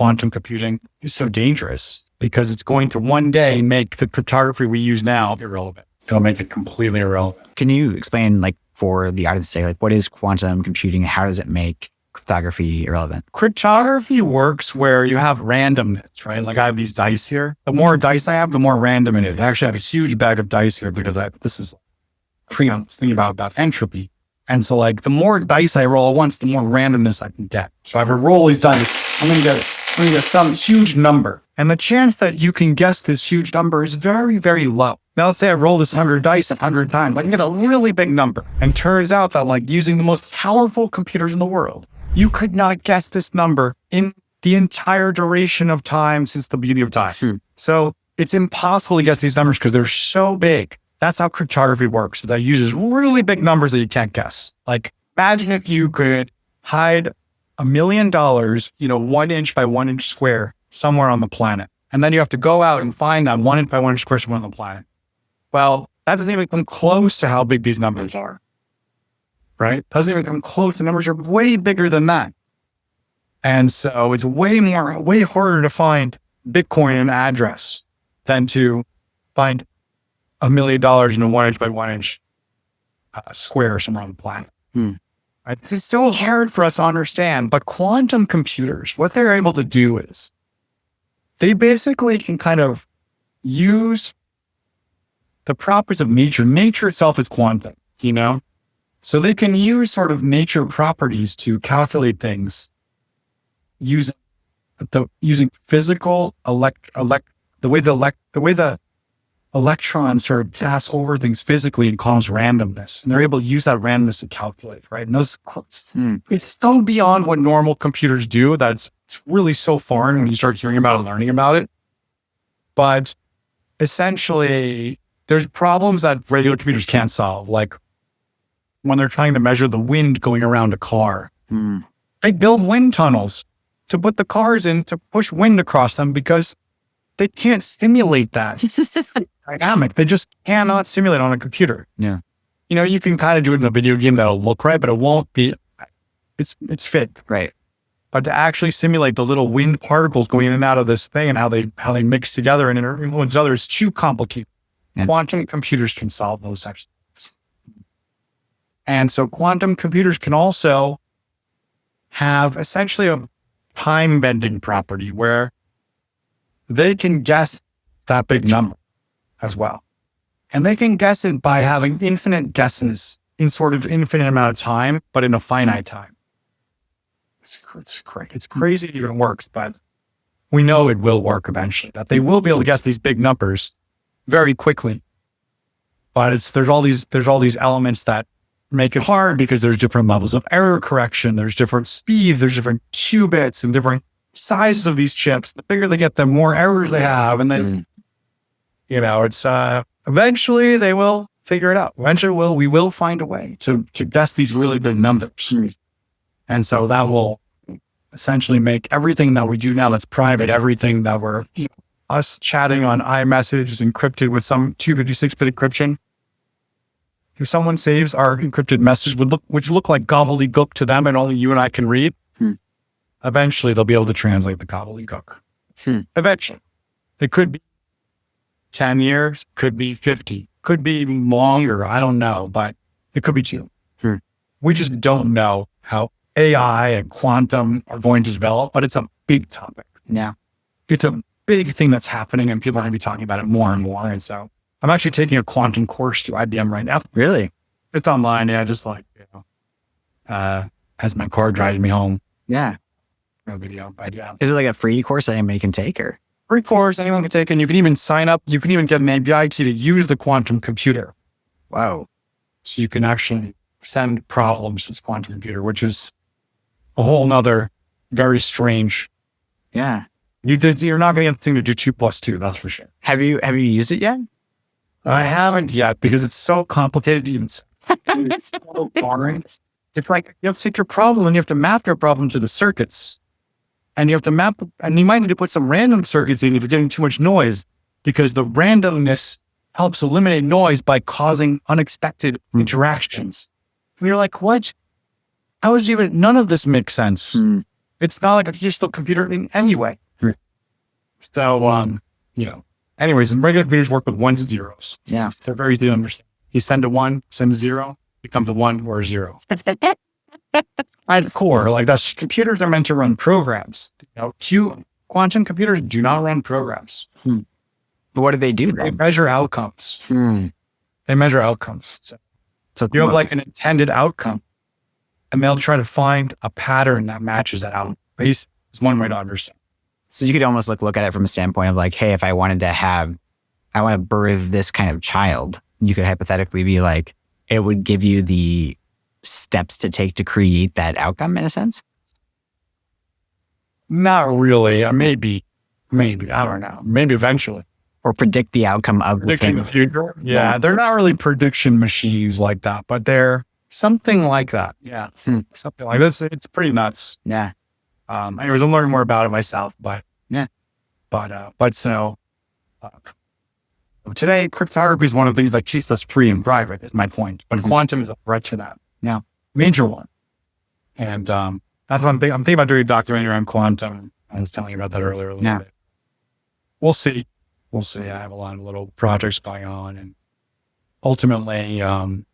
quantum computing is so dangerous because it's going to one day make the cryptography we use now irrelevant. It'll make it completely irrelevant. Can you explain, like, for the audience, say, like, what is quantum computing? How does it make cryptography irrelevant? Cryptography works where you have randomness, right? Like I have these dice here. The more dice I have, the more random it is. I actually have a huge bag of dice here because this is I was thinking about entropy. And so like the more dice I roll at once, the more randomness I can get. So if I roll these dice, I'm going to get some huge number. And the chance that you can guess this huge number is very, very low. Now let's say I roll this 100 dice 100 times, I can get a really big number. And turns out that like using the most powerful computers in the world, you could not guess this number in the entire duration of time since the beginning of time. So it's impossible to guess these numbers because they're so big. That's how cryptography works. That uses really big numbers that you can't guess. Like imagine if you could hide $1 million, 1 inch by 1 inch square somewhere on the planet. And then you have to go out and find that 1 inch by 1 inch square somewhere on the planet. Well, that doesn't even come close to how big these numbers are. Right? Doesn't even come close. The numbers are way bigger than that. And so it's way harder to find Bitcoin in an address than to find $1 million in a 1 inch by 1 inch square somewhere on the planet. Right? It's still hard for us to understand, but quantum computers, what they're able to do is they basically can kind of use the properties of nature. Nature itself is quantum, So they can use sort of nature properties to calculate things using physical the way the electrons sort of pass over things physically and cause randomness. And they're able to use that randomness to calculate, right? And it's so beyond what normal computers do that it's really so foreign when you start hearing about it and learning about it. But essentially, there's problems that regular computers can't solve, like when they're trying to measure the wind going around a car. They build wind tunnels to put the cars in to push wind across them because they can't simulate that. Dynamic. They just cannot simulate on a computer. Yeah. You can kind of do it in a video game that'll look right, but it won't be, it's fake. Right. But to actually simulate the little wind particles going in and out of this thing and how they mix together and influence others, it's too complicated. Yeah. Quantum computers can solve those types of things. And so quantum computers can also have essentially a time bending property where they can guess that big number as well. And they can guess it by having infinite guesses in sort of infinite amount of time, but in a finite time. It's great. It's crazy it even works, but we know it will work eventually, that they will be able to guess these big numbers very quickly. But there's all these elements that make it hard because there's different levels of error correction. There's different speed. There's different qubits and different sizes of these chips. The bigger they get, the more errors they have. And then, it's, eventually they will figure it out. Eventually we will find a way to guess these really big numbers. And so that will essentially make everything that we do now that's private, everything that we're, us chatting on iMessage is encrypted with some 256-bit encryption. If someone saves our encrypted message, which look like gobbledygook to them and only you and I can read, eventually they'll be able to translate the gobbledygook. Eventually. It could be 10 years, could be 50, could be even longer. I don't know, but it could be 2. We just don't know how AI and quantum are going to develop, but it's a big topic. Yeah. It's a big thing that's happening and people are going to be talking about it more and more. And so I'm actually taking a quantum course through IBM right now. Really? It's online. Yeah. Just like, as my car drives me home. Yeah. No video, but yeah. Is it like a free course that anybody can take or? Free course anyone can take, and you can even sign up. You can even get an API key to use the quantum computer. Wow. So you can actually send problems to this quantum computer, which is a whole nother very strange. Yeah. You're not going to get the thing to do 2 + 2. That's for sure. Have you used it yet? I haven't yet because it's so complicated to even say. It's so boring. It's like you have to take your problem and you have to map your problem to the circuits. And you have to map, and you might need to put some random circuits in if you're getting too much noise, because the randomness helps eliminate noise by causing unexpected interactions. And you're like, what? None of this makes sense. It's not like a traditional computer in any way. Right. So, anyways, and regular computers work with ones and zeros. Yeah. They're very easy to understand. You send a 1, send a 0, becomes a 1 or a 0. At its core, like computers are meant to run programs. Quantum computers do not run programs. But what do they do They then? measure outcomes. They measure outcomes. So you have like an intended outcome, and they'll try to find a pattern that matches that outcome. Is one way to understand. So you could almost look at it from a standpoint of like, hey, if I want to birth this kind of child, you could hypothetically be like, it would give you the steps to take to create that outcome in a sense? Not really. Maybe. I don't know. Maybe eventually. Or predict the outcome of Predicting the future. Yeah. They're not really prediction machines like that, but they're something like that. Yeah. Something like this. It's pretty nuts. Yeah. Anyways, I'm learning more about it myself, but yeah. So today, cryptography is one of the things that keeps us free and private, is my point. But quantum is a threat to that. Yeah. Major one. And that's what I'm thinking about doing a documentary on quantum. I was telling you about that earlier a little bit. We'll see. I have a lot of little projects going on, and ultimately, I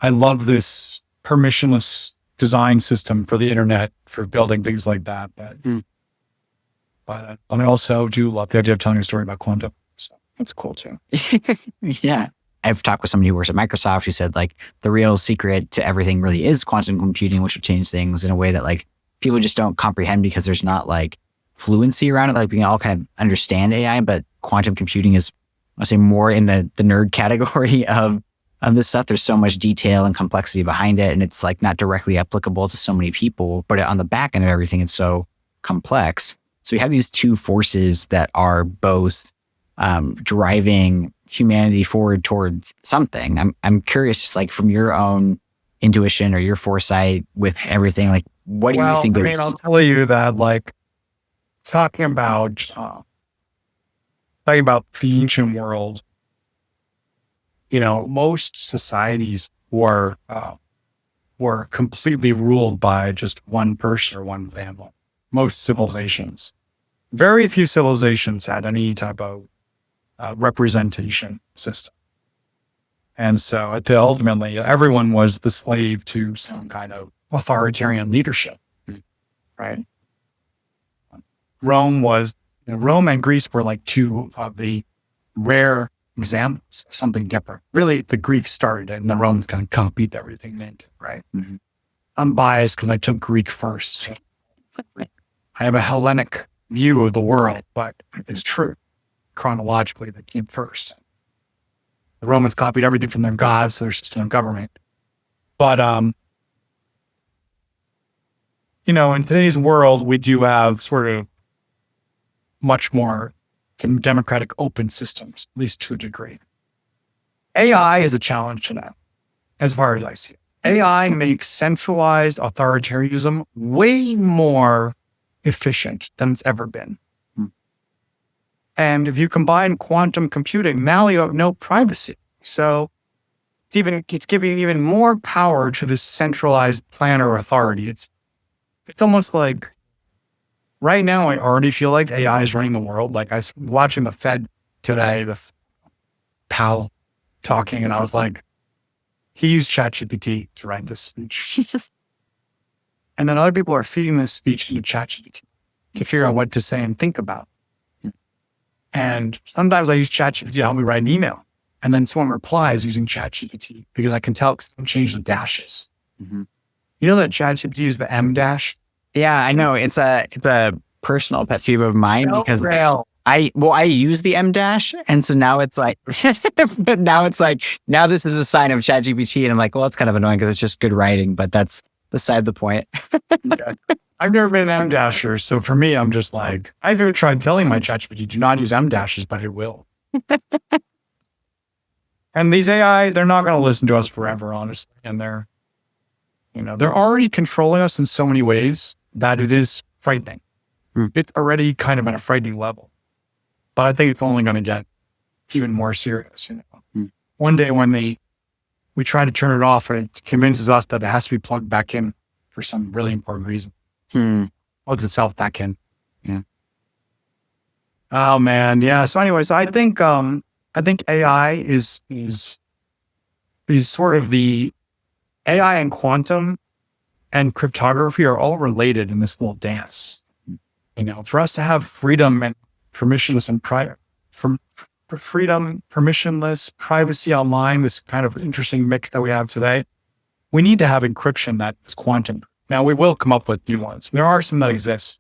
love this permissionless design system for the internet for building things like that. But I also do love the idea of telling a story about quantum. So that's cool too. Yeah. I've talked with somebody who works at Microsoft who said like the real secret to everything really is quantum computing, which will change things in a way that like people just don't comprehend because there's not like fluency around it. Like we can all kind of understand AI, but quantum computing is, I'll say, more in the nerd category of this stuff. There's so much detail and complexity behind it, and it's like not directly applicable to so many people, but on the back end of everything, it's so complex. So we have these two forces that are both driving humanity forward towards something. I'm curious, just like from your own intuition or your foresight with everything, like what do you think? I'll tell you that, like, talking about the ancient world, most societies were completely ruled by just one person or one family. Most civilizations. Very few civilizations had any type of representation system. And so ultimately, everyone was the slave to some kind of authoritarian leadership, right? Rome and Greece were like two of the rare examples of something different. Really, the Greeks started it and the Romans kind of copied everything they did, right? Mm-hmm. I'm biased because I took Greek first. So I have a Hellenic view of the world, but it's true. Chronologically, they came first. The Romans copied everything from their gods, their system of government. But, in today's world, we do have sort of much more democratic open systems, at least to a degree. AI is a challenge to that, as far as I see it. AI makes centralized authoritarianism way more efficient than it's ever been. And if you combine quantum computing, now you have no privacy. So it's giving even more power to this centralized plan or authority. It's almost like right now I already feel like AI is running the world. Like I was watching the Fed today, the Powell talking, and I was like, he used ChatGPT to write this speech. And then other people are feeding this speech into ChatGPT to figure out what to say and think about. And sometimes I use ChatGPT to help me write an email. And then someone replies using ChatGPT because I can tell because they change the dashes. Mm-hmm. You know that ChatGPT is the M dash? Yeah, I know. It's a personal pet peeve of mine because I use the M dash. And so now it's like, now this is a sign of ChatGPT. And I'm like, well, that's kind of annoying because it's just good writing, but that's beside the point. Okay. I've never been an M dasher. So for me, I'm just like, I've ever tried telling my ChatGPT, do not use M dashes, but it will. And these AI, they're not going to listen to us forever, honestly. And they're already controlling us in so many ways that it is frightening. It's already kind of at a frightening level. But I think it's only going to get even more serious. One day when we try to turn it off, and it convinces us that it has to be plugged back in for some really important reason. Hmm. Plugs itself back in. Yeah. Oh man. Yeah. So anyways, I think AI is sort of the AI and quantum and cryptography are all related in this little dance. For us to have freedom and permissionless and freedom, permissionless, privacy online, this kind of interesting mix that we have today, we need to have encryption that is quantum. Now we will come up with new ones. There are some that exist.